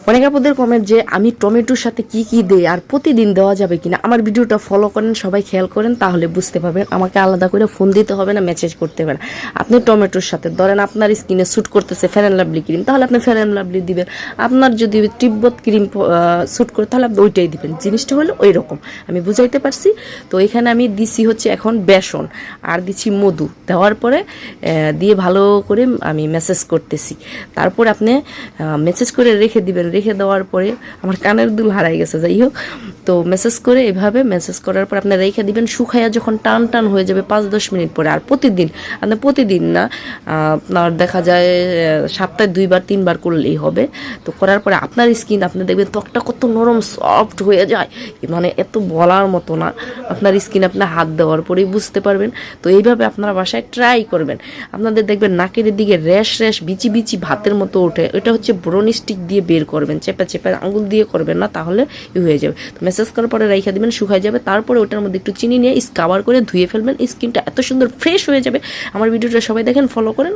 অনেক আপুদের কমেন্ট যে আমি টমেটোর সাথে কি কি দেই আর প্রতিদিন দেওয়া যাবে কিনা। আমার ভিডিওটা ফলো করেন, সবাই খেয়াল করেন, তাহলে বুঝতে পারবেন। আমাকে আলাদা করে ফোন দিতে হবে না, মেসেজ করতে হবে না। আপনি টমেটোর সাথে ধরেন আপনার স্কিনে স্যুট করতেছে ফেয়ার অ্যান্ড লাভলি ক্রিম, তাহলে আপনি ফেয়ার অ্যান্ড লাভলি দিবেন। আপনার যদি তিব্বত ক্রিম স্যুট করে, তাহলে আপনি ওইটাই দিবেন। জিনিসটা হলো ওই রকম, আমি বুঝাইতে পারছি। তো এখানে আমি দিছি হচ্ছে এখন বেসন আর দিচ্ছি মধু, দেওয়ার পরে দিয়ে ভালো করে আমি মেসেজ করতেছি। তারপর আপনি মেসেজ করে রেখে দিবেন। রেখে দেওয়ার পরে আমার কানের দুল হারাই গেছে, যাই হোক। তো মেসেজ করে এভাবে মেসেজ করার পর আপনি রেখে দিবেন। শুকাইয়া যখন টান টান হয়ে যাবে 5-10 মিনিট পরে, আর প্রতিদিন আপনি প্রতিদিন না, আপনার দেখা যায় সপ্তাহে 2-3 বার করলেই হবে। তো করার পরে আপনার স্কিন আপনি দেখবেন ত্বকটা কত নরম সফট হয়ে যায়, মানে এত বলার মতো না। আপনার স্কিন আপনার হাত দেওয়ার পরেই বুঝতে পারবেন। তো এইভাবে আপনারা বাসায় ট্রাই করবেন। আপনাদের দেখবেন নাকের দিকে র্যাশ বিচি বিচি ভাতের মতো ওঠে, এটা হচ্ছে ব্রোন স্টিক দিয়ে বের করবেন, চেপে চেপে আঙুল দিয়ে করবেন না, তাহলে হয়ে যাবে। তো মেসেজ করার পরে রেখে দিবেন, শুকাই যাবে। তারপরে ওটার মধ্যে একটু চিনি নিয়ে স্কাবার করে ধুয়ে ফেলবেন। স্কিনটা এত সুন্দর ফ্রেশ হয়ে যাবে। আমার ভিডিওটা সবাই দেখেন, ফলো করেন।